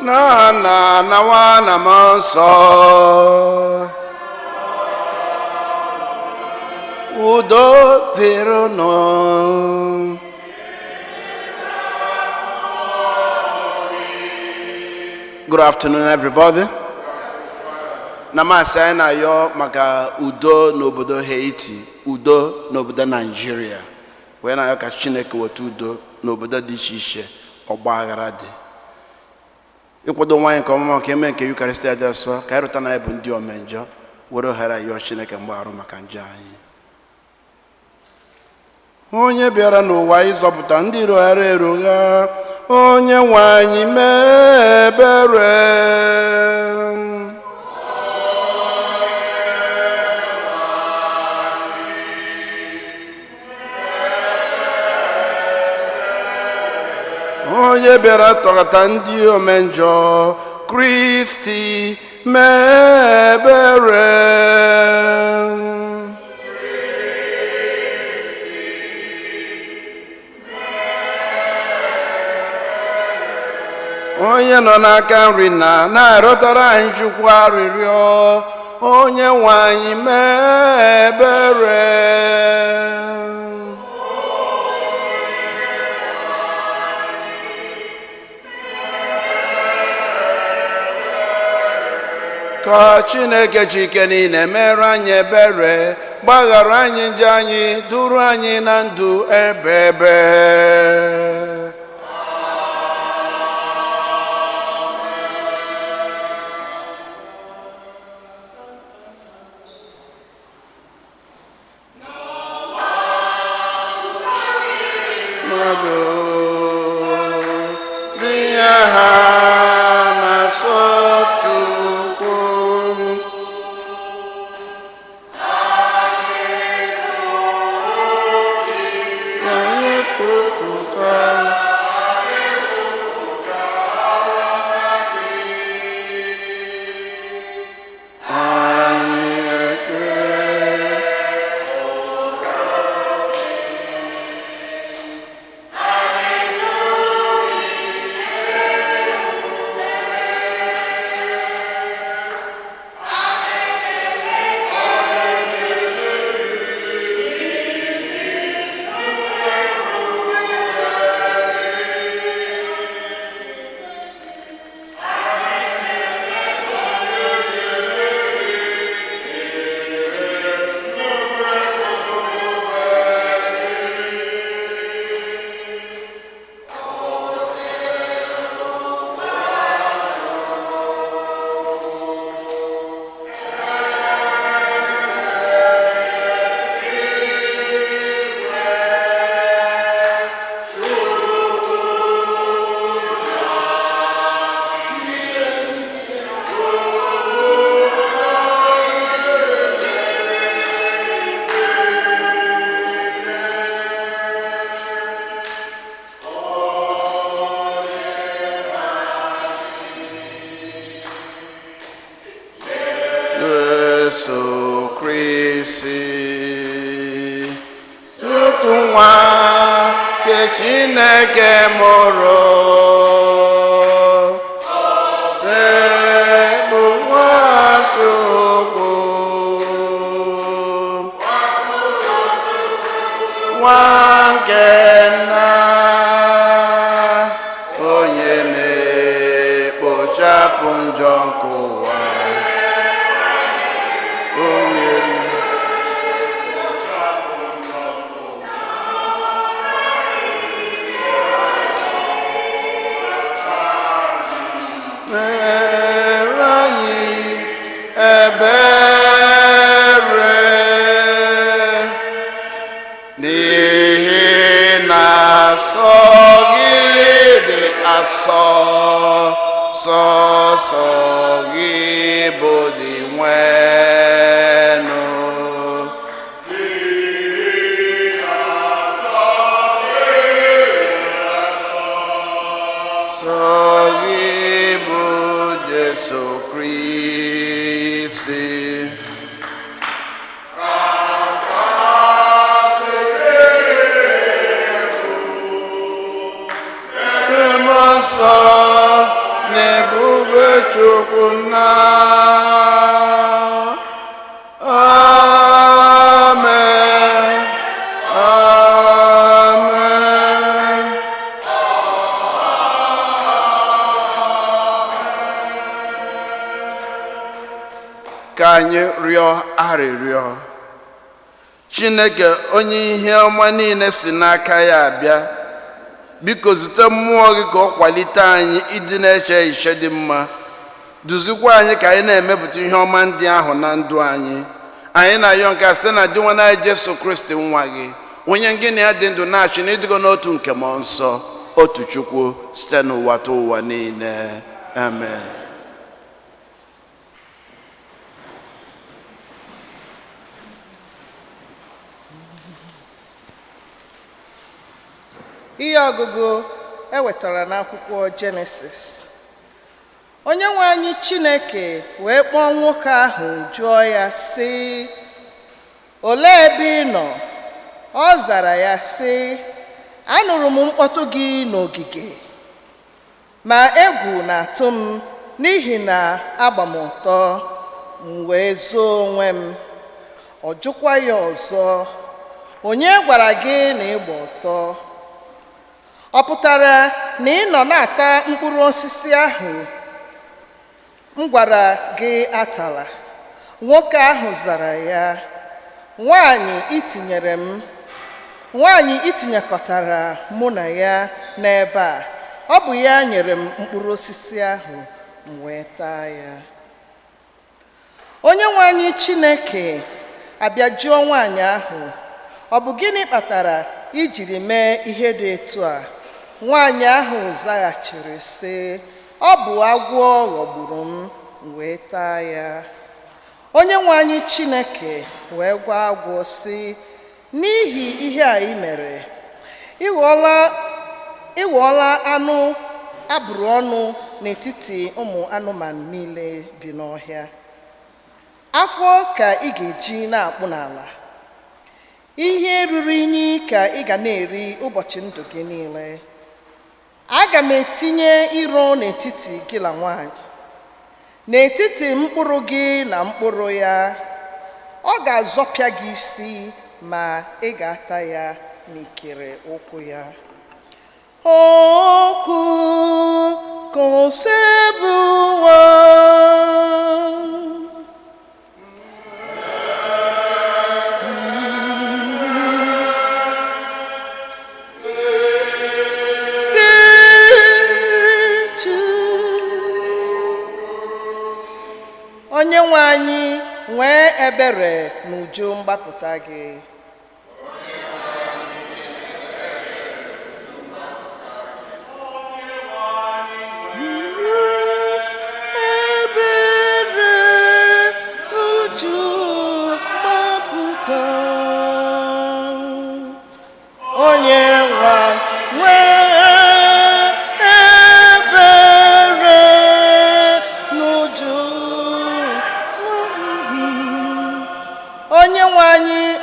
na nwa na mmụọ nsọ. Udo dịrị unu. Good afternoon, everybody. Namasị anyị na-ayọ maka udo n'obodo Haiti, udo n'obodo Nigeria. Wee na-ayọ ka Chineke weta udo n'obodo dị iche iche ọgba aghara dị. Ịkwado nwaanyị nke ọmụma nke eme nke Eucharistia dị asọ ka anyị rụta na bụ ndị omenjọ were ohere ayọ Chineke mgbaghara maka njọ anyị. Onye bịara n'ụwa ịzọpụta ndị roghara erogha, onye nwaanyị mee ebere. Onye bịara tọghata ndị omenjọ, Kristi mee ebere. Onye nọ n'aka nri na-arịọtara anyị Chukwu arịrịọ, onye nwaanyị mee ebere. Ka Chineke Chike niile mere anyị ebere, gbaghara anyị njọ anyị, duru anyị na ndụ ebebe. Yesu Kristi, otu nwa nke Chineke mụrụ, bụ Nwachukwu, nwa nke nna, onye na-ekpochapụ njọ nke ụwa. Sọsọ gị bụ dị nwenụ. Sọ gị bụ Jesu Kristi. Nsọ na-ebu Chukwu nna. Amen. Amen. Ka anyị rịọ arịrịọ. Chineke onye ihe ọma niile si n'aka ya abịa, biko zite mmụọ gị ka ọ kwalite anyị ịdị na-eche iche dị mma, duzikwa anyị ka anyị na-emepụta ihe ọma ndị ahụ na ndụ anyị. Anyị na-ayọ nke a site na dị nwa anyị Jesu Kristi nwa gị, onye gị na ya dị ndụ na-achị na ịdịgo n'otu nke mmụọ nsọ, otu Chukwu site n'ụwa ta ụwa niile. Amen. Ihe ọgụgụ ewetara n'akwụkwọ Jenesis. Onye nwe anyị Chineke wee kpọọ nwoke ahụ jụọ ya sị, olee ebe ị nọ? Ọ zara ya sị, anụrụ m mkpọtụ gị n'ogige, ma egwu na-atụ m n'ihi na agba m ọtọ, m wee zoo onwe m. Ọ jụkwa ya ọzọ, onye gwara gị na ịgba ọtọ? Ọ pụtara na ị nọ na-ata mkpụrụ osisi ahụ m gwara gị atala? Nwoke ahụ zara ya, nwaanyị itinyekọtara mụ na ya n'ebe a, ọ bụ ya nyere m mkpụrụ osisi ahụ, m wee taa ya. Onye nwe anyị Chineke abịa jụọ nwaanyị ahụ, ọ bụ gịnị kpatara ijiri mee ihe dị etu a? Nwaanyị ahụ zaghachiri sị, ọ bụ agwọ ghọgburu m, wee taa ya. Onye nwe anyị Chineke wee gwa agwọ sị, n'ihi ihe a ị mere, ị ghọọla anụ abụrụ ọnụ n'etiti ụmụ anụmanụ niile bi n'ọhịa. Afọ ka ị ga-eji na-akpụ n'ala, ihe ruru unyi ka ị ga na-eri ụbọchị ndụ gị niile. Aga m etinye iro n'etiti gị na nwaanyị, n'etiti mkpụrụ gị na mkpụrụ ya. Ọ ga-azọpịa gị isi, ma ị ga-ata ya n'ikiri ụkwụ ya. Okwu kosebuwa. Onye nwe anyị nwee ebere n'uju mgbapụta gị.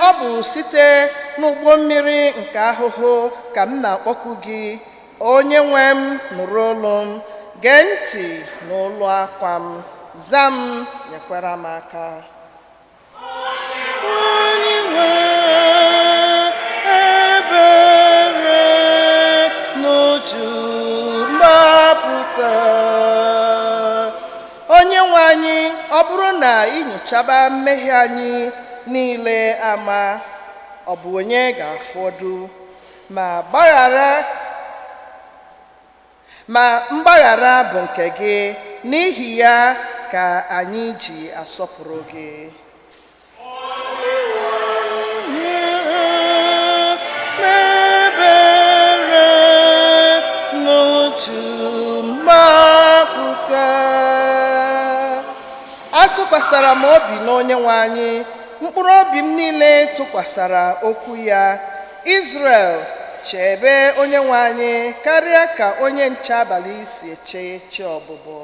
Ọ bụ site n'ụgbọ mmiri nke ahụhụ ka m na-akpọku gị. Onye nwe m, nụrụ olu m, gee ntị n'olu akwa m, zaa m, nyekwara m aka. Onye nwe ebere n'uju mgbapụta. Onye nwe anyị, ọ bụrụ na inyochaba mmehie anyị niile ama, ọ bụ onye ga-afọdụ? Ma mgbaghara bụ nke gị, n'ihi ya ka anyị ji asọpụrụ gị. Ebere n'uju mgbapụta. Atụkwasara m obi n'onye nwe anyị, mkpụrụ obi m niile tụkwasara okwu ya. Israel, chebe onye nwe anyị karịa ka onye nche abalị si eche chi ọbụbọ.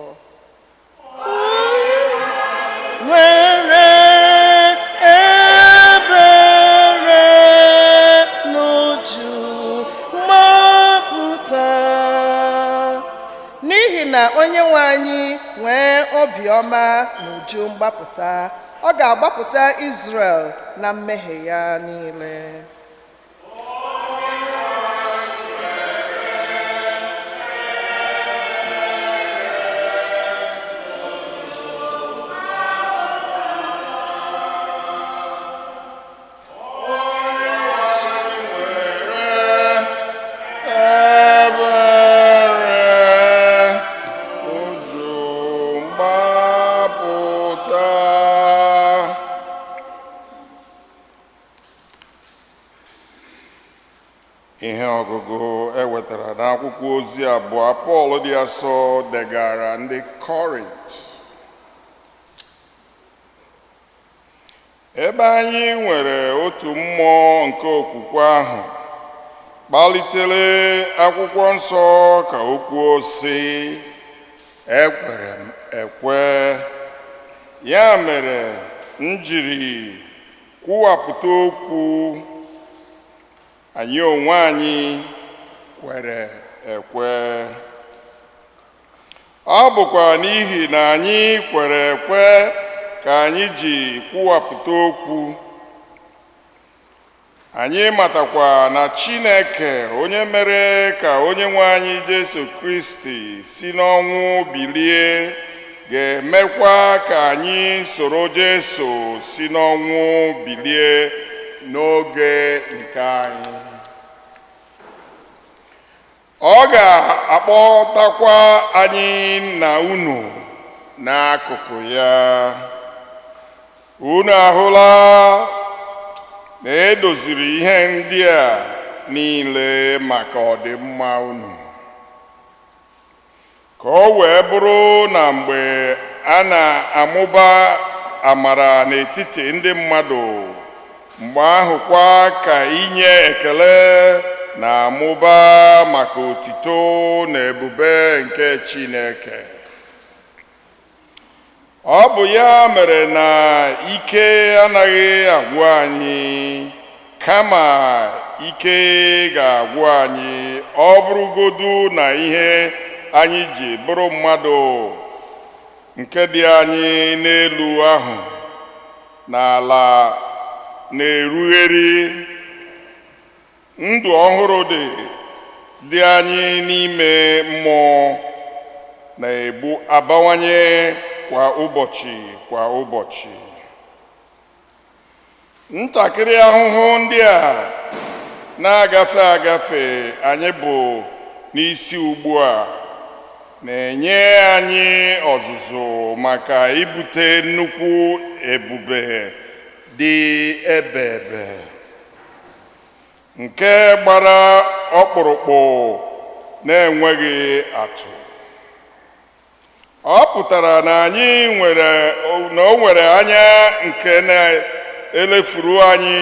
Nwere ebere n'uju mgbapụta. N'ihi na onye nwe anyị nwee obiọma na uju mgbapụta, ọ ga-agbapụta Izrel na mmehie ya niile. Ihe ọgụgụ ewetara n'akwụkwọ ozi abụọ Pọl dị asọ degara ndị Kọrint. Ebe anyị nwere otu mmụọ nke okwukwe ahụ, kpalitere akwụkwọ nsọ ka o kwuo sị, ekwere m ekwe, ya mere m jiri kwuwapụta okwu. Anyị onwe anyị kwere ekwe. Ọ bụkwa n'ihi na anyị kwere ekwe ka anyị ji kwuwapụta okwu. Anyị matakwa na Chineke, onye mere ka onye nwe anyị Jesu Kristi si n'ọnwụ bilie, ga-emekwa ka anyị soro Jesu si n'ọnwụ bilie n'oge nke anyị. Ọ ga-akpọtakwa anyị na unu n'akụkụ ya. Unu ahụla na edoziri ihe ndị a niile maka ọdịmma unu, ka o wee bụrụ na mgbe a na-amụba amara n'etiti ndị mmadụ, mgbe ahụkwa ka inye ekele na-amụba maka otito na ebube nke Chineke. Ọ bụ ya mere na ike anaghị agwụ anyị, kama ike ga-agwụ anyị ọ bụrụgodu na ihe anyị ji bụrụ mmadụ nke dị anyị n'elu ahụ n'ala na-erugheri. Ndụ ọhụrụ dị anyị n'ime mmụọ na-egbu abawanye kwa ụbọchị kwa ụbọchị. Ntakịrị ahụhụ ndị a na-agafe agafe anyị bụ n'isi ugbu a na-enye anyị ọzụzụ maka ibute nnukwu ebube dị ebe nke gbara ọkpụrụkpụ na-enweghị atụ. Ọ pụtara na anyị o nwere anya nke na-elefuru anyị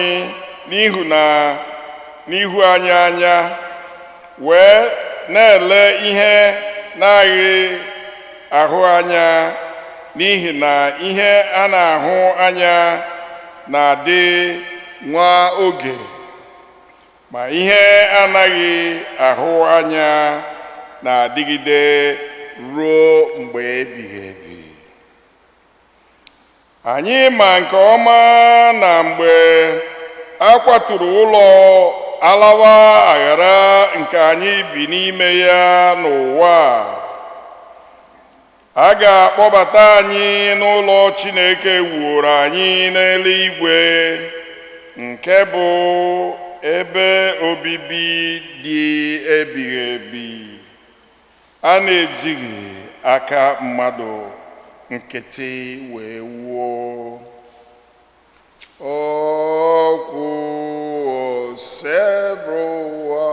n'ihu anyị anya, wee na-ele ihe na-aghị ahụ anya, n'ihi na ihe a na-ahụ anya na-adị nwa oge, ma ihe anaghị ahụ anya na-adịgide ruo mgbe ebighị ebi. Anyị ma nke ọma na mgbe a kwaturu ụlọ alawa aghara nke anyị bi n'ime ya n'ụwa, a ga-akpọbata anyị n'ụlọ Chineke wuoro anyị n'eluigwe, nke bụ ebe obibi dị ebighị ebi, a na-ejighị aka mmadụ nkịtị wee wuo. Okwu osebrowa.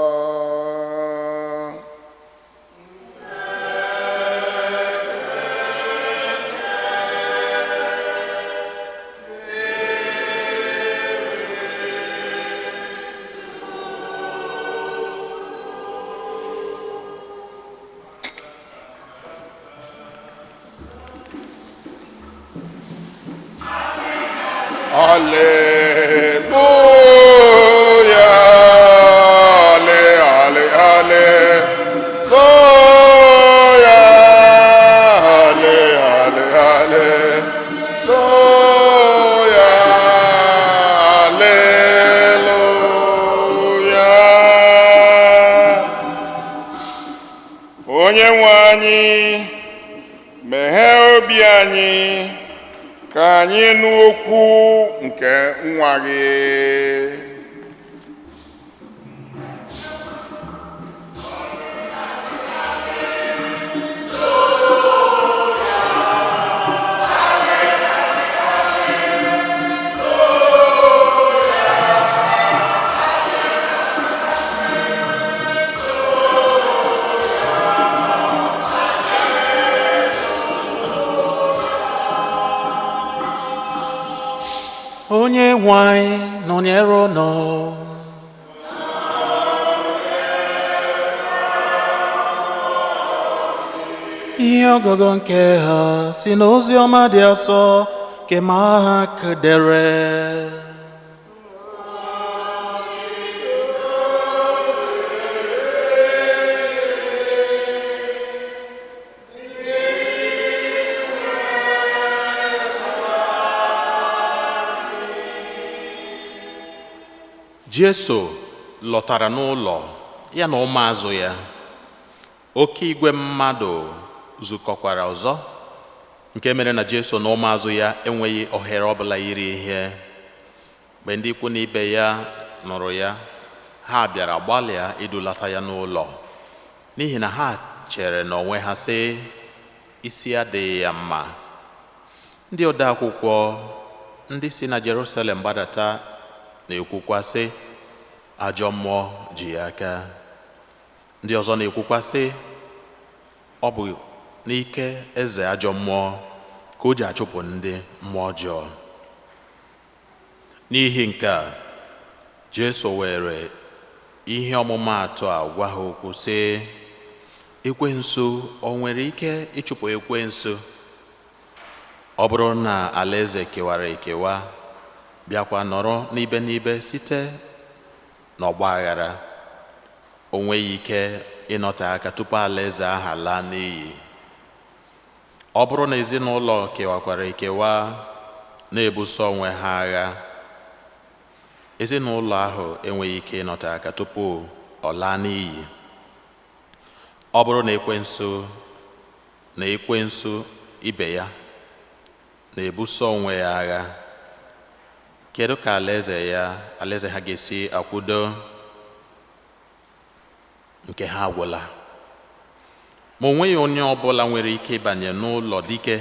Hallelujah, hallelujah. anyị, meghee obi anyị ka anyị nụ okwu nke nwa gị. Onye nwe anyị nọnyere unu. Ihe ọgụgụ nke ha si n'ozi ọma dị asọ nke Mark dere. Jesu lọtara n'ụlọ ya na ụmụazụ ya. Oke igwe mmadụ zukọkwara ọzọ, nke mere na Jesu na ụmụazụ ya enweghị ohere ọbụla iri ihe. Mgbe ndị ikwu na ibe ya nụrụ ya, ha bịara gbalịa idulata ya n'ụlọ, n'ihi na ha chere n'onwe ha sị, isi adịghị ya mma. Ndị ode akwụkwọ ndị si na Jerusalem gbadata na-ekwukwa sị, ajọ mmụọ ji ya aka. Ndị ọzọ na-ekwukwa sị, ọ bụ n'ike eze ajọ mmụọ ka o ji achụpụ ndị mmụọ ọjọọ. N'ihi nke a, Jesu were ihe ọmụmaatụ a gwa ha okwu sị, ekwensu o nwere ike ịchụpụ ekwensu? Ọ bụrụ na alaeze kewara ekewa, bịakwa nọrọ n'ibe n'ibe site n'ọgba aghara, o nweghị ike ịnọte aka tupu alaeze aha laa n'iyi. Ọ bụrụ na ezinụlọ kewakwara ekewa na-ebuso onwe ha agha, ezinụlọ ahụ enweghị ike ịnọte aka tupu ọ laa n'iyi. Ọ bụrụ na ekwensu ibe ya na-ebuso onwe ya agha, kedu ka alaeze ha ga-esi akwụdo? Nke ha agwụla. Ma o nweghị onye ọbụla nwere ike ịbanye n'ụlọ dike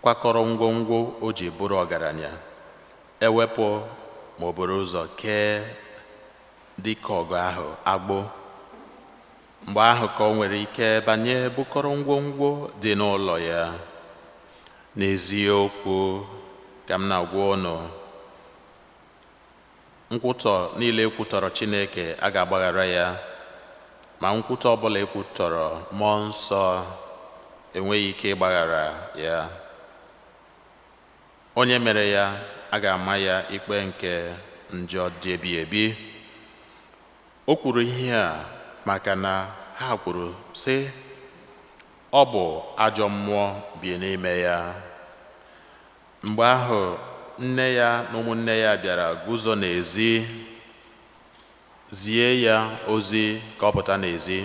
kwakọrọ ngwongwo o ji bụrụ ọgaranya, ewepụ ma o buru ụzọ kee dike ọgụ ahụ agbụ. Mgbe ahụ ka o nwere ike banye bukọrọ ngwongwo dị n'ụlọ ya. N'eziokwu ka m na-agwa unu, nkwutọ niile ekwutọrọ Chineke a ga-agbaghara ya, ma nkwutọ ọbụla ekwutọrọ mmụọ nsọ enweghị ike ịgbaghara ya. Onye mere ya a ga-ama ya ikpe nke njọ dị ebighị ebi. O kwuru ihe a maka na ha kwuru sị, ọ bụ ajọ mmụọ bi n'ime ya. Mgbe ahụ nne ya na ụmụnne ya bịara guzo n'ezi, zie ya ozi ka ọ pụta n'ezi.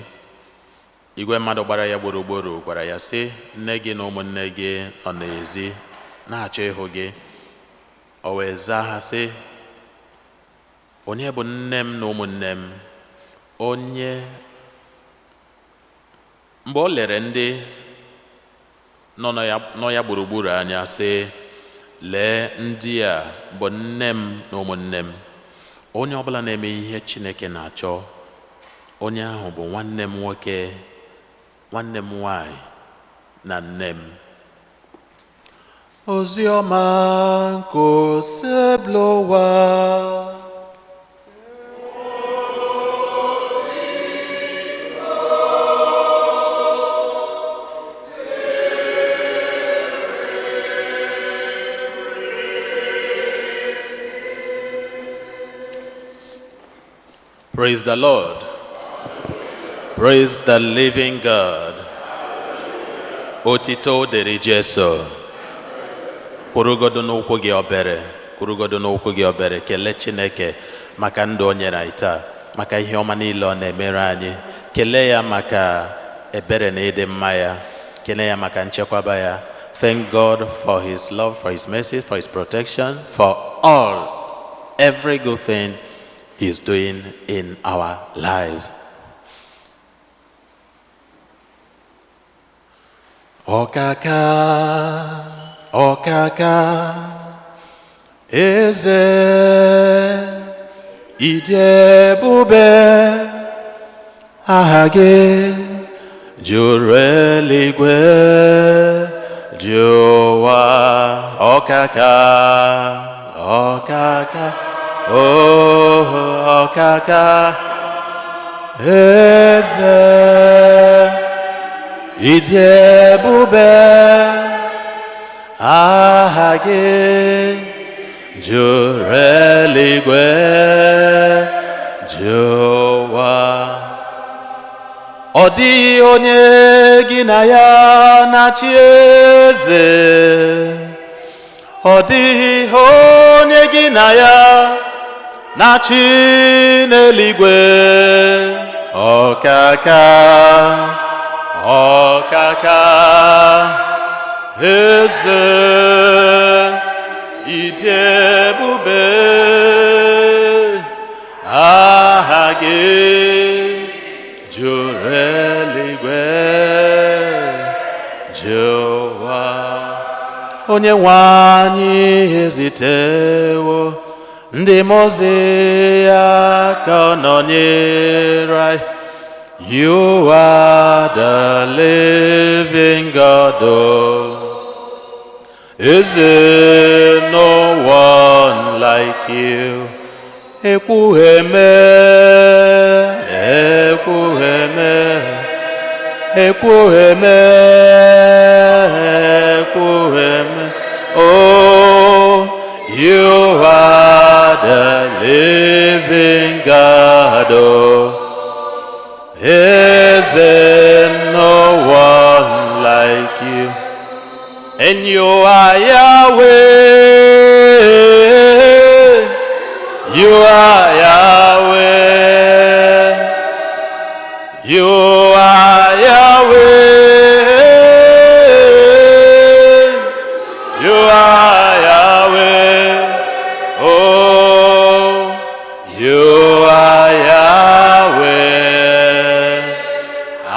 Igwe mmadụ gbara ya gburugburu gwara ya sị, nne gị na ụmụnne gị nọ n'ezi na-achọ ịhụ gị. O wee zaa ha sị, onye bụ nne m na ụmụnne m? Mgbe o lere ndị nọ ya gburugburu anya sị, lee, ndị a bụ nne m na ụmụnne m. Onye ọbụla na-eme ihe Chineke na-achọ, onye ahụ bụ nwanne m nwoke, nwanne m nwanyị na nne m. Ozi ọma nke oseblowa. Praise the Lord. Praise the living God. Otito dịrị Jesu. Kwurugodo n'ụkwụ gị obere. Kwurugodo n'ụkwụ gị obere. Kelee Chineke maka ndụ o nyere anyị taa, maka ihe ọma niile ọ na-emere anyị. Kelee ya maka ebere na ịdị mma ya, kene ya maka nchekwaba ya. Thank God for his love, for his mercy, for his protection, for every good thing he's doing in our lives. Okaka, okaka, eze, idebube, ahage, juru eluigwe, Joa, okaka, okaka, oh, okaka, eze, idebube, aha gị juru eluigwe, jụwa. Ọ dịghị onye gị na ya na-achị eze, ọ dịghị onye gị na ya na-achị n'eluigwe. Ọkaka, ọkaka, eze, ịdị ebube, aha gị juru eluigwe, jụwa. Onye nwe anyị ezitewo ndị mmụọ ozi ya ka ọ nọnyere anyị. You are the living God. Is there no one like you? Ekwueme, ekwueme, ekwueme, ekwueme. Oh, you are the living God. Is there no one like you? And you are Yahweh. You are Yahweh. You are Yahweh. You are Yahweh. Oh, you are Yahweh.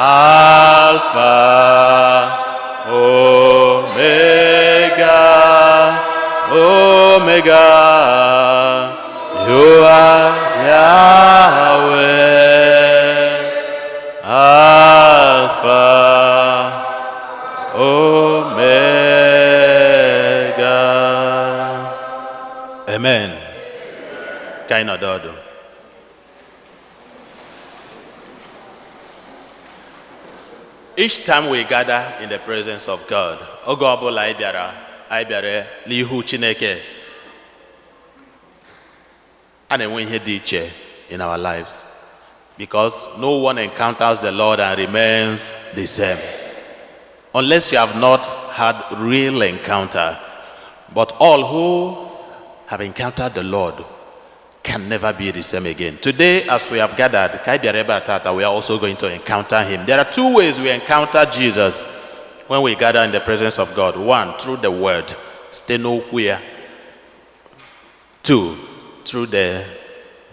Alpha, Omega, Omega. You are Yahweh, Alpha, Omega. Amen. Kaino dodo. Each time we gather in the presence of God, oge ọbụla anyị bịara n'ihu Chineke, a na-enwe ihe dị iche in our lives, because no one encounters the Lord and remains the same, unless you have not had real encounter. But all who have encountered the Lord can never be the same again. Today, as we have gathered, we are also going to encounter him. There are two ways we encounter Jesus when we gather in the presence of God. One, through the word, two, through the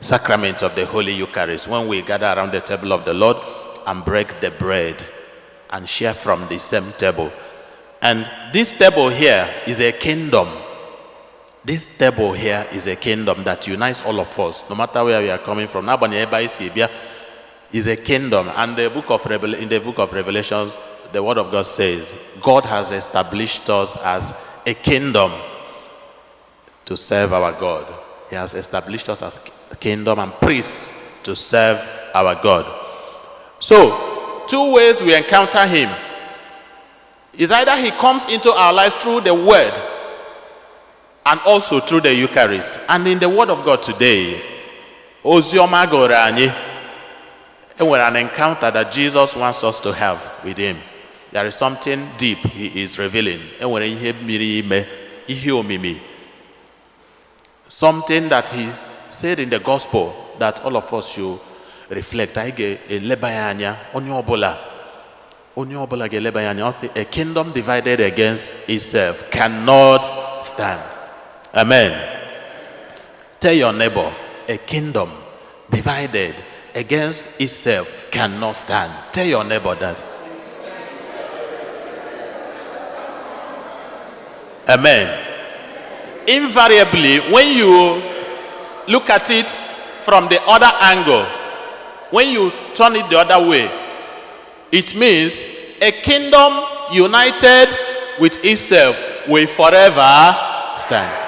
sacrament of the Holy Eucharist, when we gather around the table of the Lord and break the bread and share from the same table. And this table here is a kingdom. This table here is a kingdom that unites all of us, no matter where we are coming from. Is a kingdom. And in the book of Revelations, the word of God says, God has established us as a kingdom to serve our God. He has established us as kingdom and priests to serve our God. So, two ways we encounter him is either he comes into our lives through the word and also through the Eucharist. And in the word of God today, Ozioma Gorani, and we're an encounter that Jesus wants us to have with him. There is something deep he is revealing. Something that he said in the gospel that all of us should reflect. onye ọbụla ga-eleba ya anya, ọ sị, a kingdom divided against itself cannot stand. Amen. Tell your neighbor, a kingdom divided against itself cannot stand. Tell your neighbor that. Amen. Invariably, when you look at it from the other angle, when you turn it the other way, it means a kingdom united with itself will forever stand.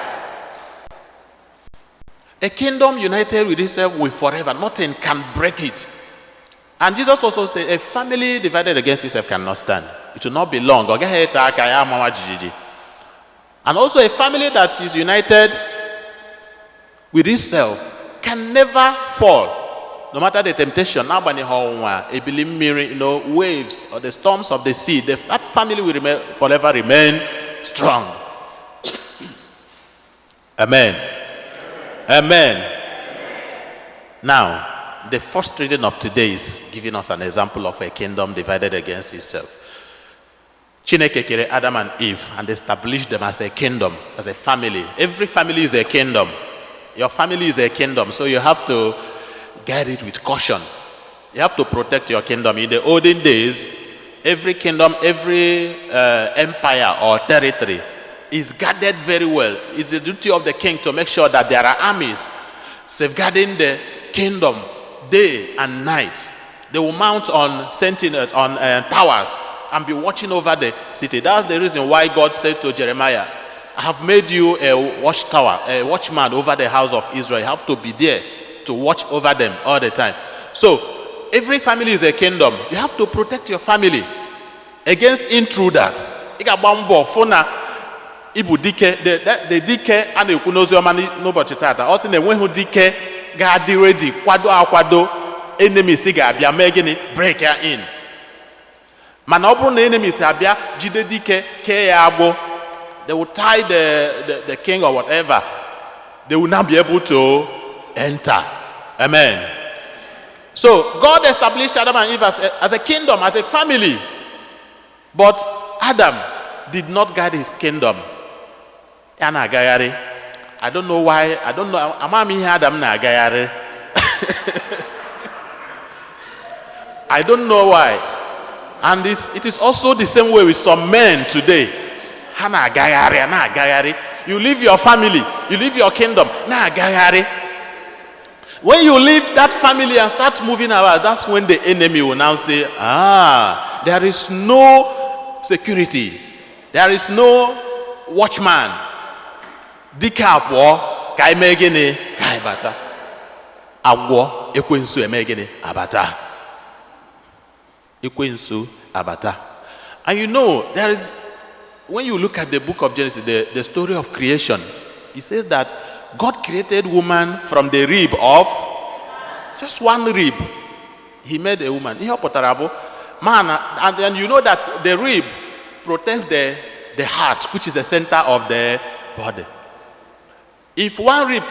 A kingdom united with itself will forever. Nothing can break it. And Jesus also said, a family divided against itself cannot stand. It will not be long. And also a family that is united with itself can never fall. No matter the temptation, waves or the storms of the sea, that family will forever remain strong. Amen. Amen. Now, the first reading of today is giving us an example of a kingdom divided against itself. Chineke kere Adam and Eve and established them as a kingdom, as a family. Every family is a kingdom. Your family is a kingdom, so you have to guide it with caution. You have to protect your kingdom. In the olden days, every kingdom, every empire or territory is guarded very well. It's the duty of the king to make sure that there are armies safeguarding the kingdom day and night. They will mount on sentinels, on towers, and be watching over the city. That's the reason why God said to Jeremiah, I have made you a watchtower, a watchman over the house of Israel. You have to be there to watch over them all the time. So, every family is a kingdom. You have to protect your family against intruders. Ibu dike, the dike and the kunoziomani n'ụbọchị tata. Ọ sị na enweghị dike ga-adị ready kwado akwado enemies ga-abịa mee gịnị break ya in. Mana ọ bụrụ na enemies abịa jide dike kee ya agbụ, they will tie the king or whatever. They will not be able to enter. Amen. So God established Adam and Eve as a kingdom, as a family. But Adam did not guide his kingdom. I don't know why. I don't know. Adam na agayari. I don't know why. And it is also the same way with some men today. You leave your family, you leave your kingdom. When you leave that family and start moving about, that's when the enemy will now say, there is no security. There is no watchman. Dikapwo kai megene kai bata. Agwo ekwensu emegene abata. Ekwensu abata. And you know, there is, when you look at the book of Genesis, the story of creation, it says that God created woman from the rib of just one rib. He made a woman. Man, and then you know that the rib protects the heart, which is the center of the body. If one rib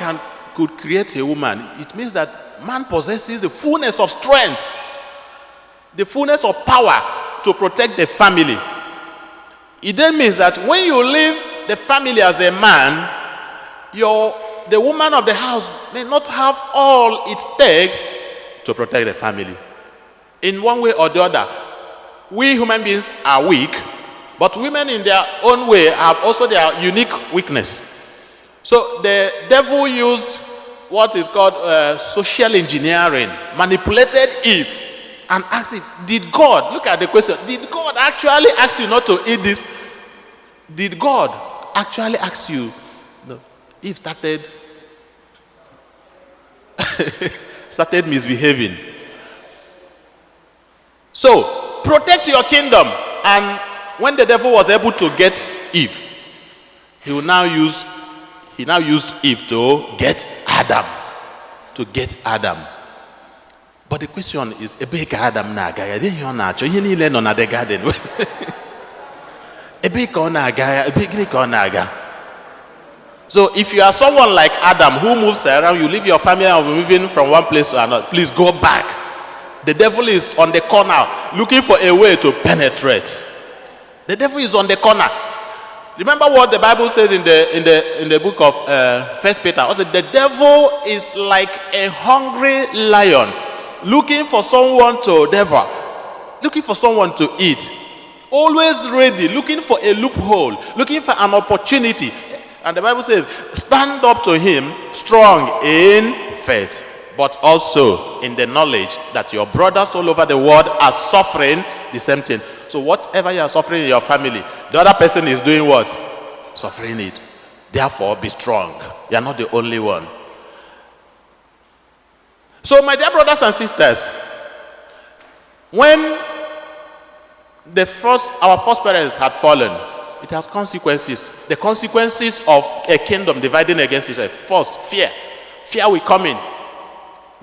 could create a woman, it means that man possesses the fullness of strength, the fullness of power to protect the family. It then means that when you leave the family as a man, the woman of the house may not have all it takes to protect the family. In one way or the other, we human beings are weak, but women in their own way have also their unique weakness. So the devil used what is called social engineering, manipulated Eve, and asked him, did God, look at the question, did God actually ask you not to eat this? Did God actually ask you? No. Eve started misbehaving. So, protect your kingdom. And when the devil was able to get Eve, he now used Eve to get Adam. To get Adam. But the question is, ebe ka Adam na aga ya? Ihe ọ na-achọ, ihe niile nọ na the garden. Ebe ka ọ na-aga ya? Ebe gịnị ka ọ na-aga? So if you are someone like Adam who moves around, you leave your family and moving from one place to another, please go back The devil is on the corner looking for a way to penetrate. The devil is on the corner. Remember what the Bible says in the book of 1 Peter. Also, the devil is like a hungry lion looking for someone to devour, looking for someone to eat. Always ready, looking for a loophole, looking for an opportunity. And the Bible says, stand up to him strong in faith, but also in the knowledge that your brothers all over the world are suffering the same thing. So whatever you are suffering in your family, the other person is doing what? Suffering it. Therefore, be strong. You are not the only one. So my dear brothers and sisters, when our first parents had fallen, it has consequences. The consequences of a kingdom dividing against itself. First, fear. Fear will come in.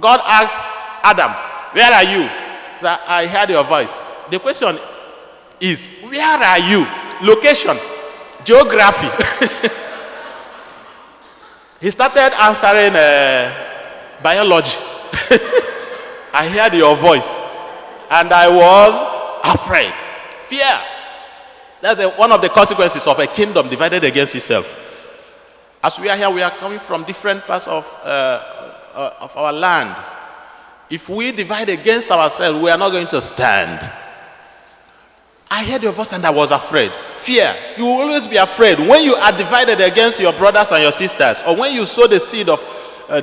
God asked Adam, where are you? He said, I heard your voice. The question is, where are you? Location, geography. He started answering biology. I heard your voice and I was afraid. Fear. That's one of the consequences of a kingdom divided against itself. As we are here, we are coming from different parts of our land. If we divide against ourselves, we are not going to stand. I heard your voice and I was afraid. Fear. You will always be afraid when you are divided against your brothers and your sisters, or when you sow the seed of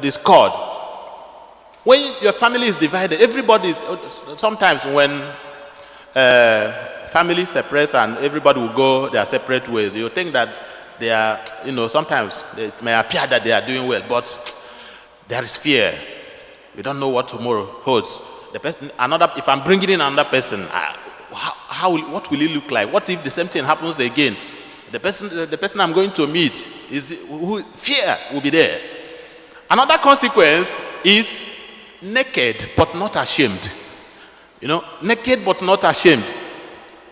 discord. When your family is divided, everybody is, sometimes when family separates and everybody will go their separate ways, you think that they are, sometimes it may appear that they are doing well, but there is fear. We don't know what tomorrow holds. The person, if I'm bringing in another person, what will it look like? What if the same thing happens again? The person I'm going to meet fear will be there. Another consequence is naked but not ashamed. Naked but not ashamed.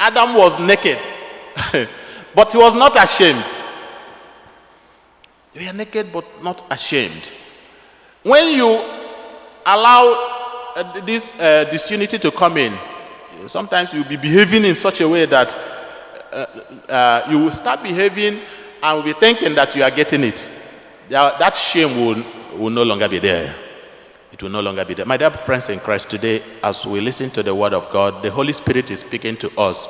Adam was naked, but he was not ashamed. We are naked but not ashamed. When you allow this disunity to come in, sometimes you'll be behaving in such a way that you will start behaving and will be thinking that you are getting it. That shame will no longer be there. It will no longer be there. My dear friends in Christ, today, as we listen to the word of God, the Holy Spirit is speaking to us.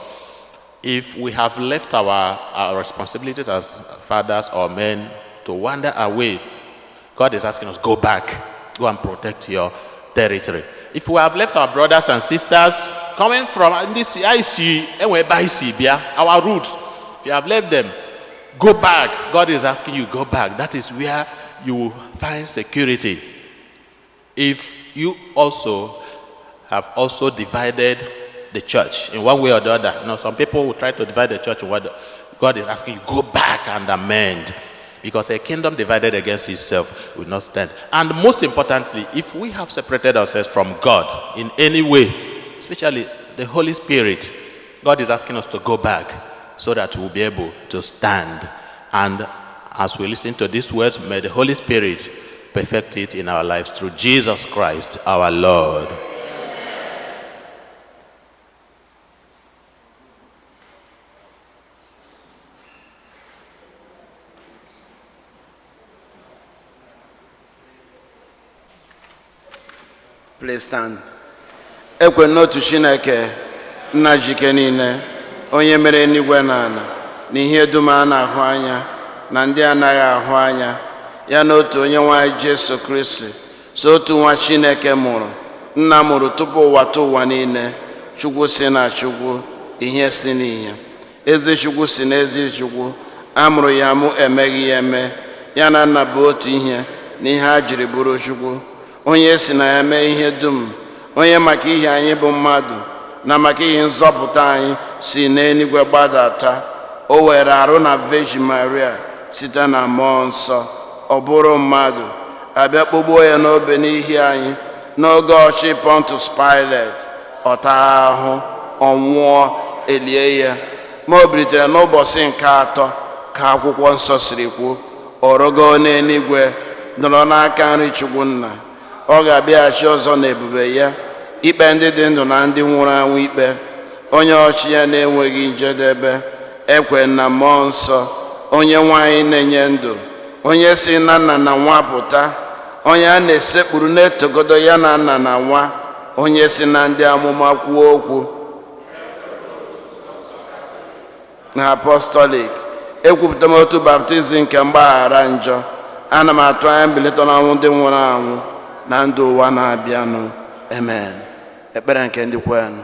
If we have left our responsibilities as fathers or men to wander away, God is asking us, go back, go and protect your territory. If we have left our brothers and sisters coming from this our roots, if you have left them, go back. God is asking you, go back. That is where you will find security. If you also have also divided the church in one way or the other. Some people will try to divide the church. God is asking you, go back and amend. Because a kingdom divided against itself will not stand. And most importantly, if we have separated ourselves from God in any way, especially the Holy Spirit, God is asking us to go back so that we'll be able to stand. And as we listen to these words, may the Holy Spirit perfect it in our lives through Jesus Christ our Lord. Please stand. Ekwe n'otu Chineke nna jike niile, onye mere eluigwe na ala, na ihe dum a na-ahụ anya na ndị anaghị ahụ anya, ya na otu onye nwe anyị Jesu Kristi, so otu nwa Chineke mụrụ, nna mụrụ tupu ụwa tụ ụwa niile, Chukwu si na Chukwu, ihe si n'ihe, ezi Chukwu si n'ezi Chukwu, amụrụ ya mụ emeghị ya eme, ya na nna bụ otu ihe na ihe a jiri bụrụ Chukwu, onye si na ya mee ihe dum, onye maka ihe anyị bụ mmadụ na maka ihe nzọpụta anyị si n'eluigwe gbadata, o were arụ na Virgin Maria site na mmụọ nsọ, ọ bụrụ mmadụ, abịa kpọgbuo ya n'obe n'ihi anyị n'oge ọchị Pontus Pilate, ọ taa ahụ, ọ nwụọ, elie ya, ma o bilitere n'ụbọchị nke atọ ka akwụkwọ nsọ siri kwuo, ọ rọgo n'eluigwe, nọrọ n'aka nri Chukwu Nna, ọ ga-abịaghachi ọzọ n'ebube ya ikpe ndị dị ndụ na ndị nwụrụ anwụ ikpe, onye ọchị ya na-enweghị njedebe, ekwe na mmụọ nsọ, onye nwanyị na-enye ndụ, onye si na nna na nwa pụta, onye a na-esekpuru na-etogodo ya na nna na nwa, onye si na ndị amụma kwuo okwu, na apọstọlik, ekwupụta m otu baptizim nke mgbaghara njọ. Ana m atụ anya mbilite n'ọnwụ ndị nwụrụ anwụ na ndụ ụwa na-abịanụ. Amen. Ekpere nke ndị kwenụ.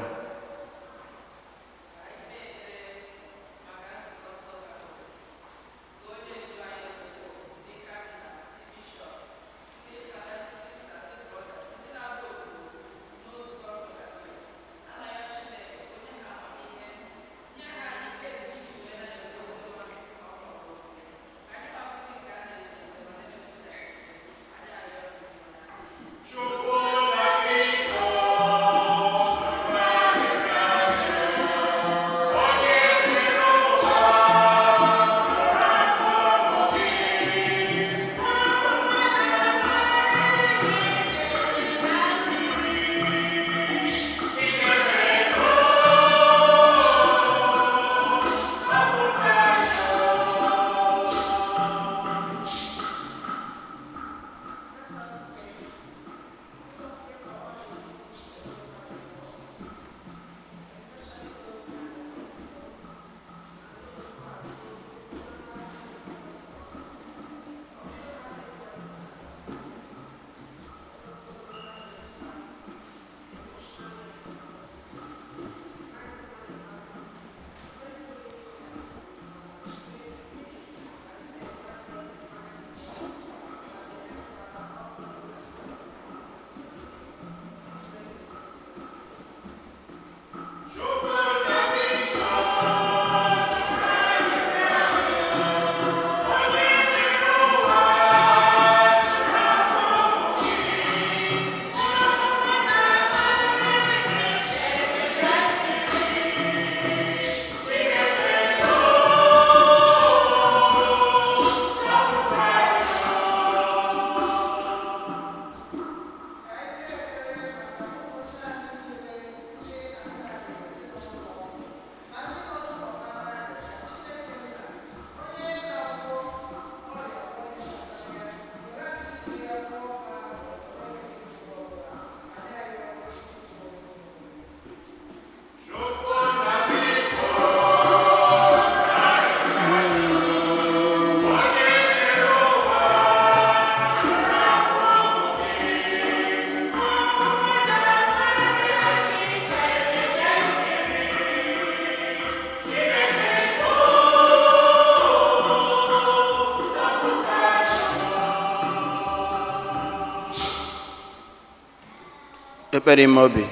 ekpere ime obi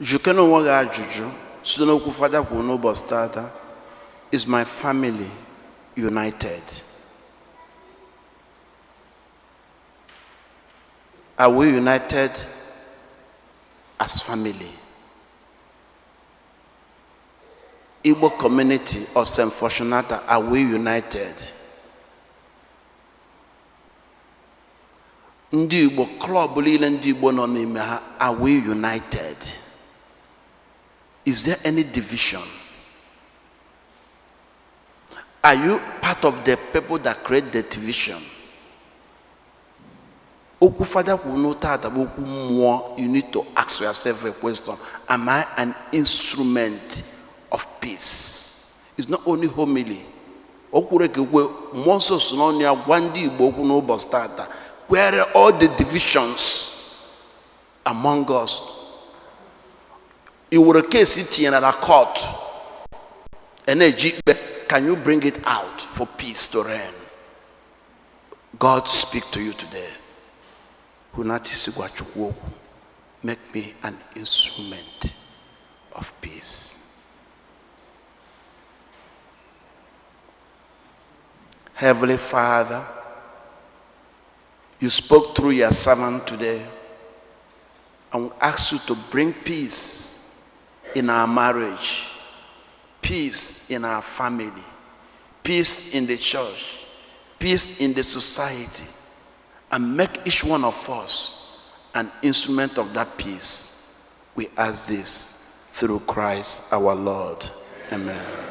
jukene onwe gị ajụjụ site n'okwu Fada kwuru n'ụbọchị tata. Is my family united? Are we united as family? Igbo community or St. Fortunata, are we united? Ndị Igbo club niile ndị Igbo nọ n'ime ha, are we united? Is there any division? Are you part of the people that create the division? Okwu Fada kwuru n'ụtata bụ okwu mmụọ. You need to ask yourself a question. Am I an instrument of peace? It's not only homily. Okwure kekwe mmụọ nsọ so n'ọnụ ya gwa ndị Igbo okwu n'ụbọchị tata. Where are all the divisions among us? You were a case in a court. Can you bring it out for peace to reign? God speak to you today. Make me an instrument of peace. Heavenly Father, you spoke through your servant today, and we ask you to bring peace in our marriage, peace in our family, peace in the church, peace in the society, and make each one of us an instrument of that peace. We ask this through Christ our Lord. Amen.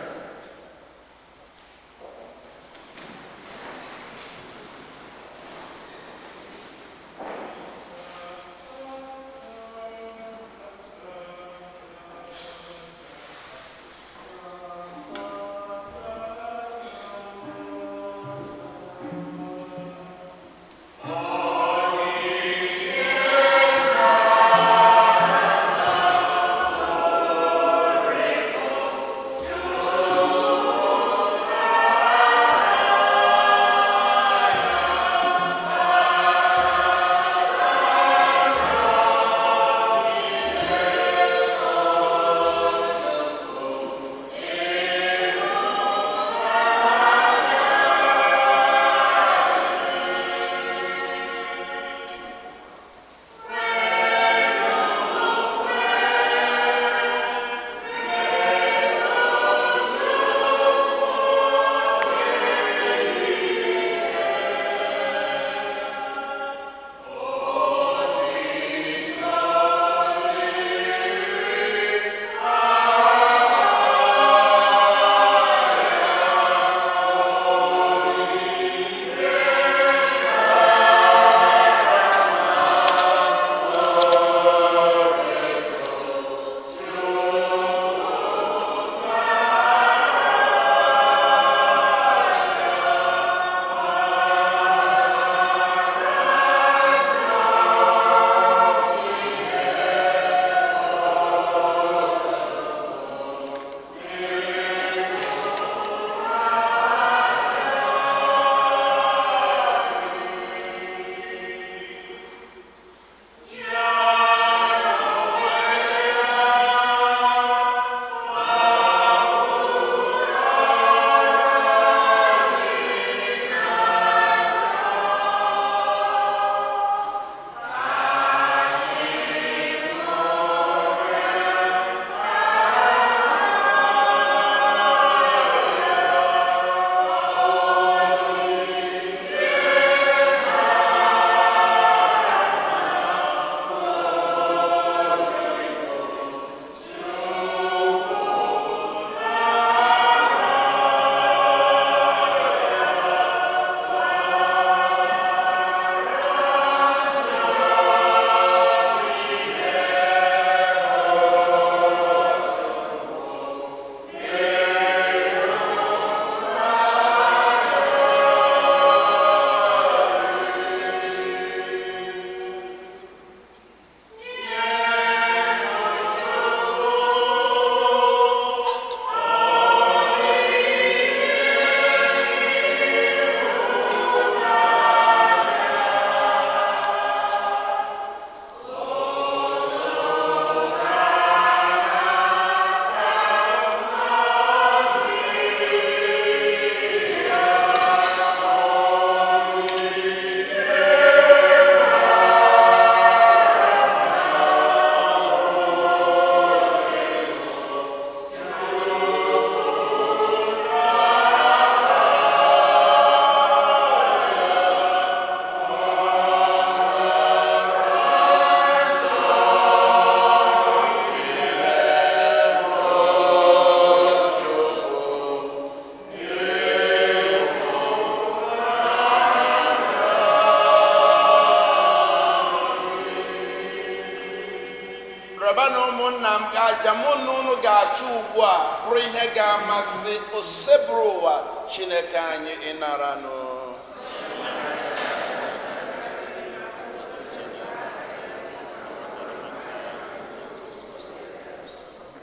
ụmụnna m ga-aja mụ na unu ga-achụ ugbu a bụrụ ihe ga-amasị osebụrụ ụwa Chineke anyị ịnaranụ.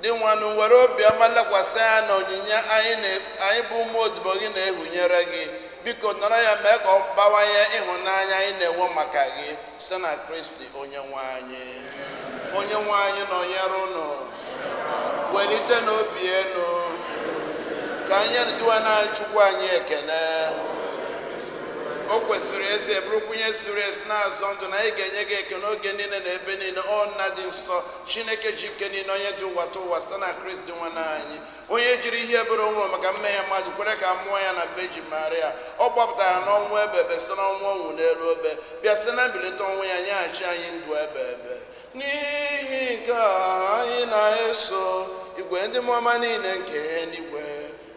Dị nwanụ were obiọma lekwasị ya na onyinye anyị bụ ụmụ odibo gị na-ehunyere gị. Biko nọrọ ya mee ka ọ bawanye ịhụnanya anyị na-enwe maka gị site na Kristi onye nwe anyị. Onye nwe anyị nọnyere unu, welite n'obi enu ka anyị duwe na Chukwu anyị ekene. o kwesịrị ezi bụrụkwa ihe zuru ezu na-azọ ndụ na anyị ga-enye gị ekele n'oge niile na ebe niile. Ọ nna dị nsọ, Chineke ji ike niile, onye dị ụwa ụwa site na Kristi nwa anyị, onye jiri ihe ebere nwụrụ maka mmehie mmadụ, kwere ka mmụọ ya na Virgin Maria, ọ gbapụtara ya n'ọnwụ ebe site n'ọnwụ ọnwụ n'elu obe, bịa site na mbilite ọnwụ ya nyeghachi anyị ndụ ebe. N'ihi nke a anyị na-eso igwe ndị mmụọ ọma niile nke eluigwe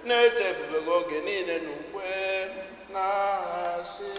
na-eto ebube gị oge niile n'ukwe na-asị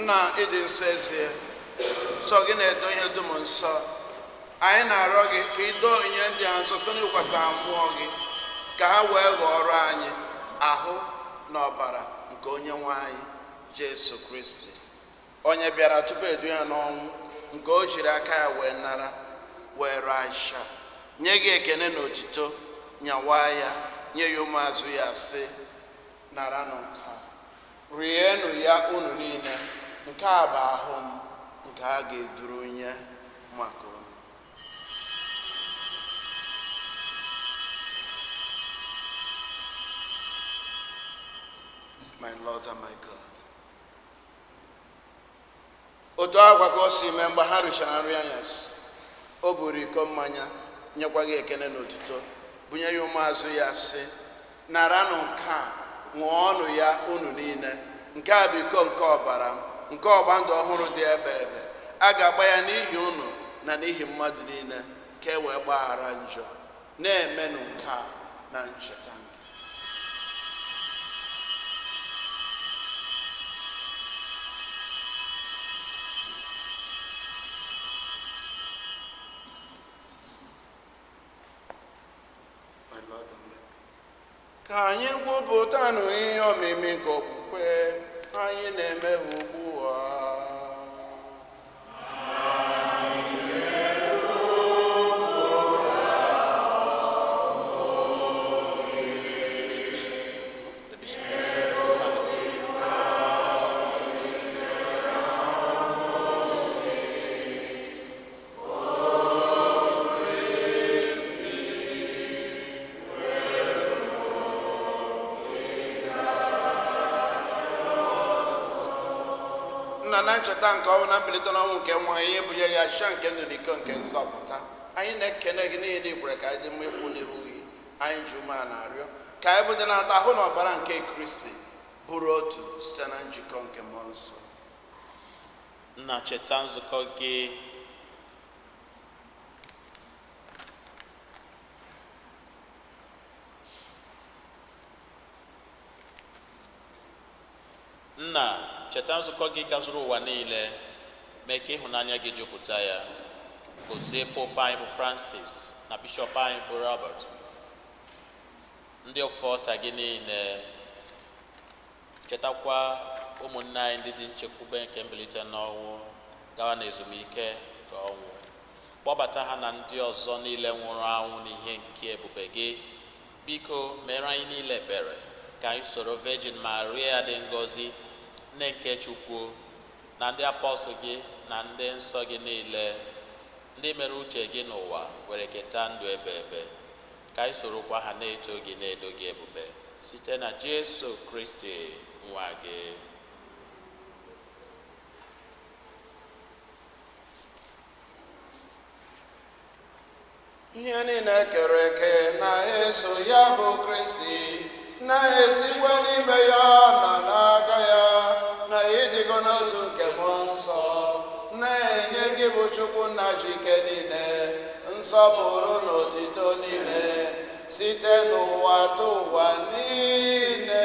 nna ịdị nsọ ezie, sọ gị na-edo ihe dum nsọ. Anyị na-arịọ gị ka ido ihe ndị a nsọ site n'ikwasị mmụọ gị, ka ha wee ghọọrọ anyị ahụ na ọbara nke onye nwe anyị Jesu Kristi, onye bịara tupu edu ya n'ọnwụ, nke o jiri aka ya wee nara wee rụọ aịsha, nye gị ekene na otito, nyawa ya, nye ya ụmụazụ ya sị, naranụ nke a, rienụ ya unu niile, nke a bụ ahụ m nke a ga-eduru nye maka unu. My Lord and my God. Otu agwa ka o si mee mgbe ha richara nri anyasị, o buru iko mmanya, nyekwa gị ekene na otito, bunye ya ụmụazụ ya sị, naranụ nke a, ṅụọnụ ya unu niile, nke a bụ iko nke ọbara m, nke ọgba ndụ ọhụrụ dị ebe ebe, a ga-agba ya n'ihi unu na n'ihi mmadụ niile, ka e wee gbaghara njọ. Na-emenụ nke a na ncheta m. Ka anyị kwupụtanụ ihe omimi nke okwukwe anyị na-eme ugbu a. na na ncheta nke ọnwụ na mbilite n'ọnwụ nke nwa anyị ebunye ya achịcha nke ndụ na iko nke nzọpụta. Anyị na-ekene gị n'ihi na ikwere ka anyị dị mma ikwu n'ihu gị. Anyị ji ume a na-arịọ ka anyị bụ ndị na-anata ahụ na ọbara nke Kristi bụrụ otu site na njikọ nke mmụọ nsọ. Nna, cheta nzukọ gị gazuru ụwa niile, mee ka ịhụnanya gị jupụta ya. Gozie Pope anyị bụ Francis na Bishọp anyị bụ Robert, ndị ọfọta gị niile. Chetakwa ụmụnne anyị ndị dị nchekwube nke mbilite n'ọnwụ gawa na ezumike nke ọnwụ. Kpọbata ha na ndị ọzọ niile nwụrụ anwụ n'ihe nke ebube gị. Biko mere anyị niile ebere ka anyị soro Virgin Maria dị ngọzi, nne nke Chukwu, na ndị apọstụl gị na ndị nsọ gị niile, ndị mere uche gị n'ụwa, were keta ndụ ebe ebe. Ka anyị sorokwa ha na-eto gị na-edo gị ebube site na Jesu Kristi nwa gị. Ihe niile kere eke na-eso ya bụ Kristi, na-esikwa n'ime ya na n'aka ya, na ịdịgo n'otu nke mmụọ nsọ, na-enye gị bụ Chukwu nna ji ike niile, nsọpụrụ na otito niile, site n'ụwa tụ ụwa niile.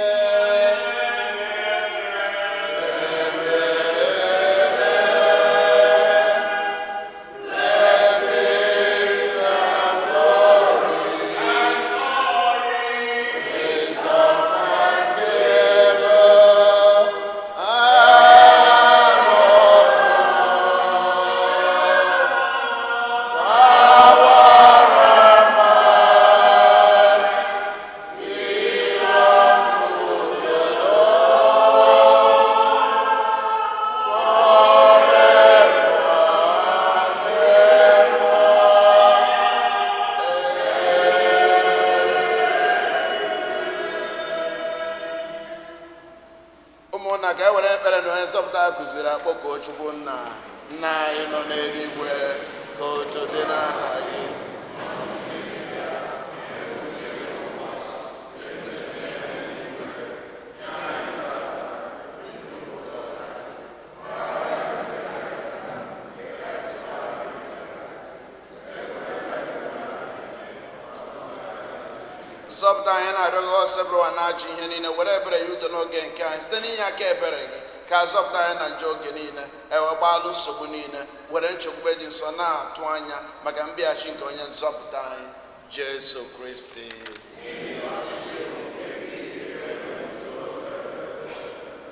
Ụmụnna, ka e were ekpere na onye nsọpụta kụziri akpọkọ Chukwu nna anyị nọ n'eluigwe, ka otu dị n'aha gị. Zọpụta anyị na-arịọ gị ọsọ bụrụ na ajọ ihe niile, were ebere ya udo n'oge nke anyị site n'inye aka ebere gị, ka zọpụta anyị na njọ oge niile, ewe gbalụ nsogbu niile, were nchekwube dị nsọ na-atụ anya maka mbịaghachi nke onye nzọpụta anyị Jesu Kristi.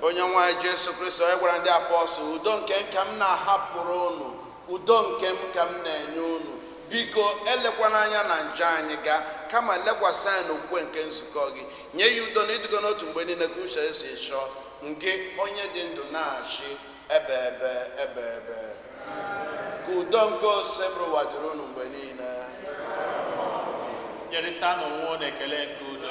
Onye nwe anyị Jesu Kristi, onye gwara ndị apọstụl, udo nke m ka m na-ahapụrụ unu, udo nke m ka m na-enye unu. Biko elekwana anya na njọ anyị ga, kama lekwasị anyị n'okwukwe nke nzukọ gị. Nye ya udo na ịdịgo n'otu mgbe niile ka uche esi chọọ, nke onye dị ndụ na-achị ebe ebe. Ka udo nke ose bụrụ ụwa dịrị unu mgbe niile. Nyerịta n'onwe unu ekele nke udo.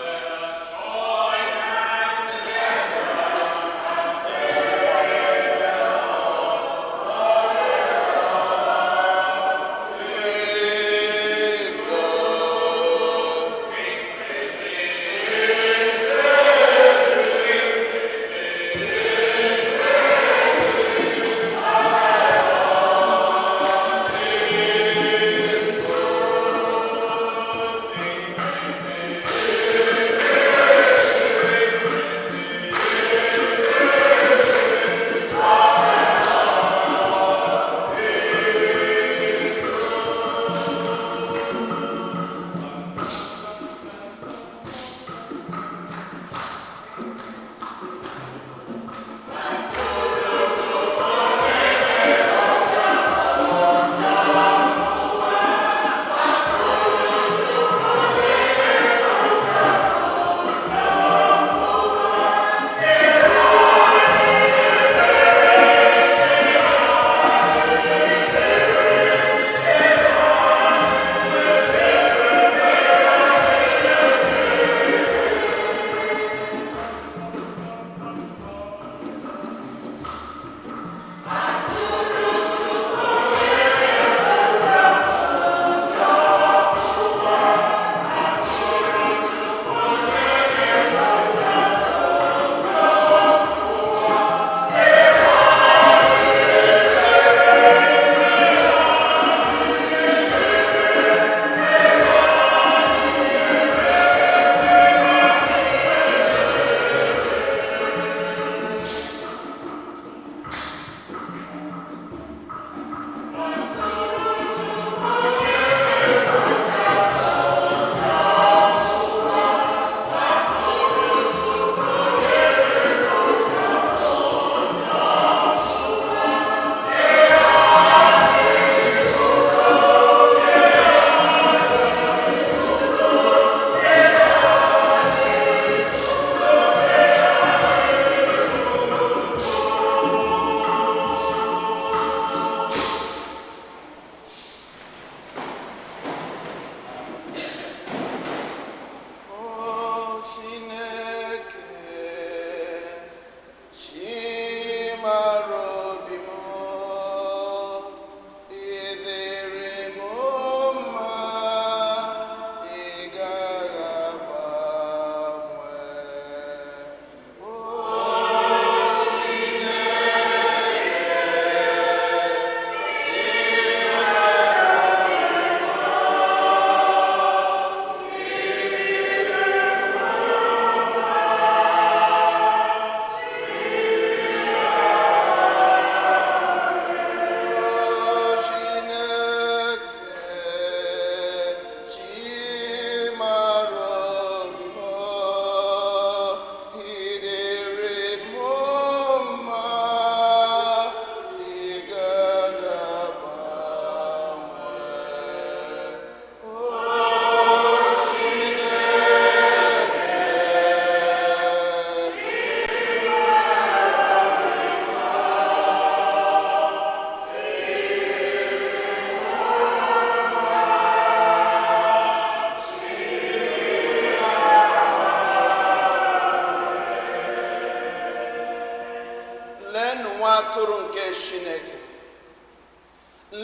atụrụ nke Chineke,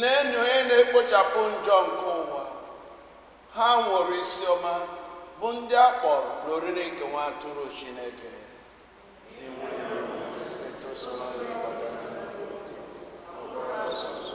leenụ onye na-ekpochapụ njọ nke ụwa. Ha nwere isi ọma, bụ ndị a kpọrọ n'oriri nke nwa atụrụ Chineke. Ndị nwere etosoro ịbatara n'ọbara Jizọs.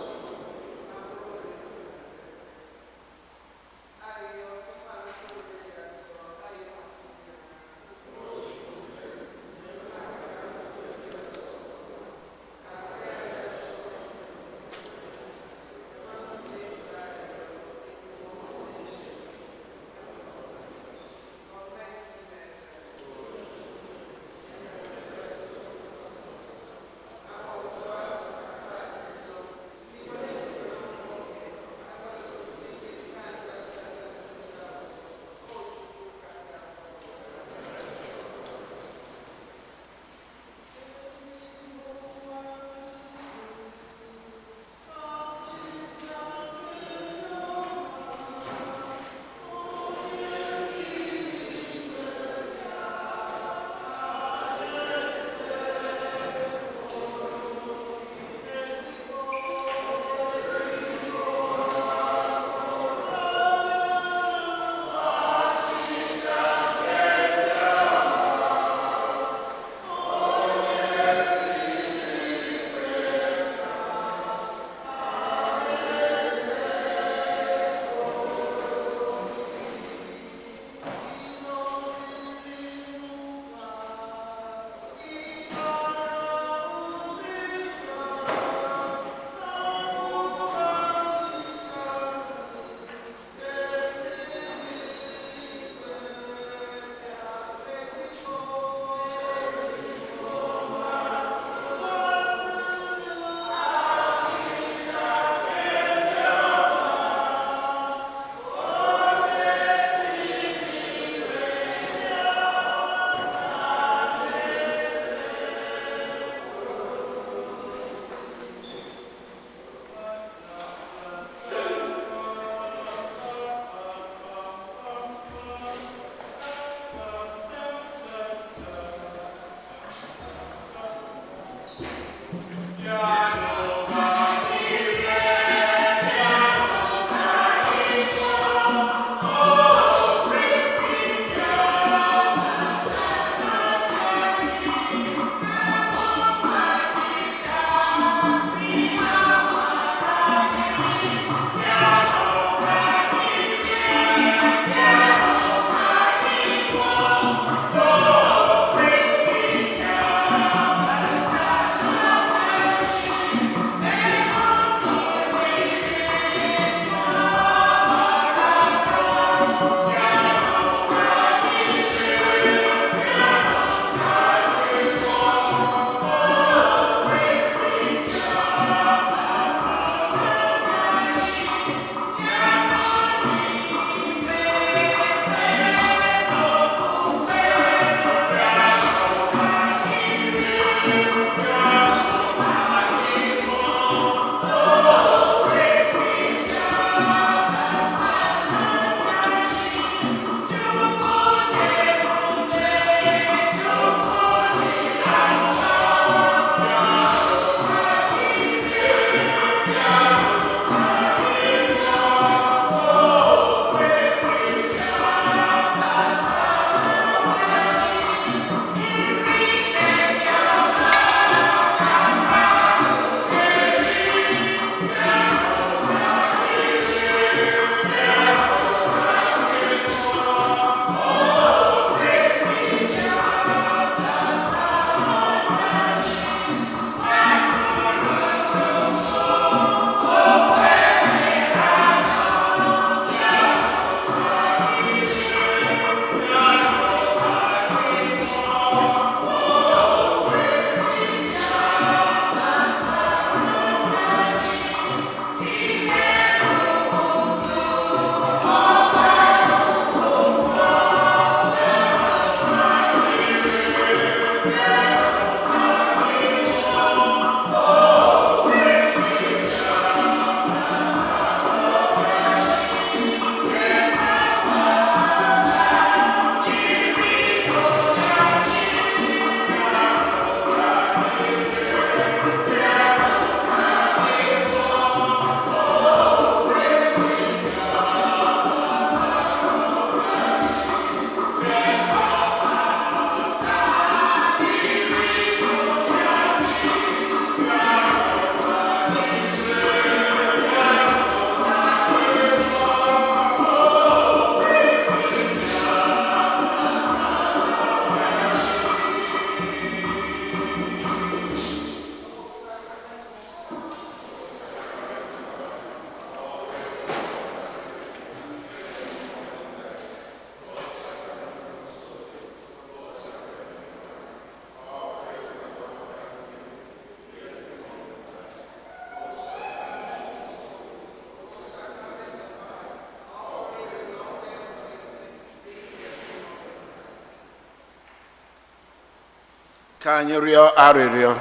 ka anyị rịọ arịrịọ.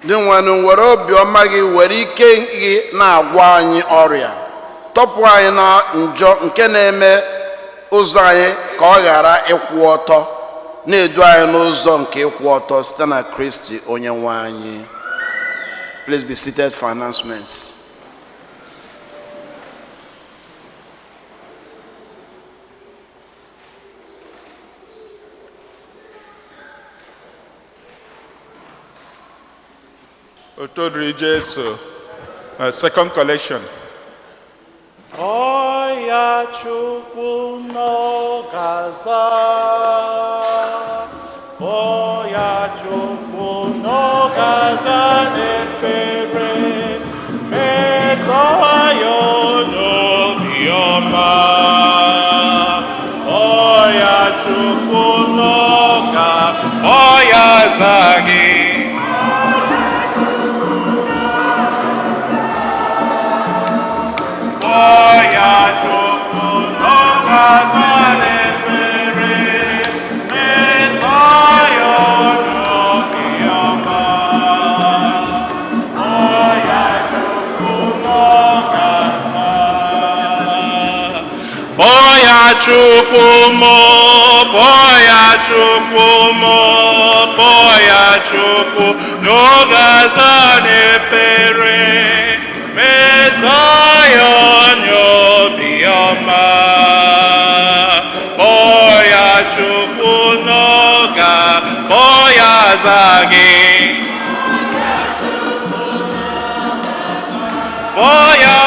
Ndị nwanụ, were obiọma gị were ike gị na-agwọ anyị ọrịa, tọpụ anyị na njọ nke na-eme ụzọ anyị ka ọ ghara ịkwụ ọtọ, na-edu anyị n'ụzọ nke ịkwụ ọtọ site na Kristi onye nwe anyị. Please be seated for announcements. Otodri Jesu, second collection. Oya Chukwu n'ọgaza, Oya Chukwu n'ọgaza n'ekpere, Mesaya n'obiọma. Oya Chukwu n'ọga, Oya zagi. Oya Chukwu n'ọgaza n'ekpere, Mesaya n'obiọma. Oya Chukwu n'ọgaza. Oya Chukwu mo, Oya Chukwu mo, Oya Chukwu n'ọgaza n'ekpere, Mesaya n'obiọma. Oya Chukwu n'ọga, Oya zagi. Oya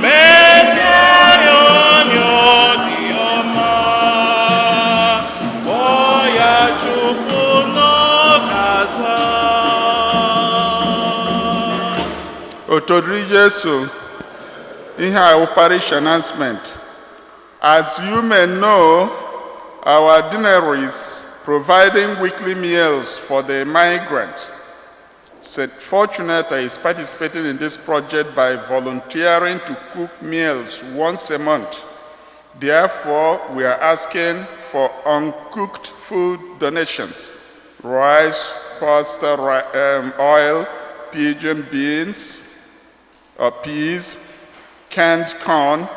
Mesaya n'obiọma. Oya Chukwu n'ọgaza. Otodri Jesu, in our parish announcement. As you may know, our deaneries providing weekly meals for the migrants. St. Fortunata is participating in this project by volunteering to cook meals once a month. Therefore, we are asking for uncooked food donations: rice, pasta, oil, pigeon beans or peas, canned corn,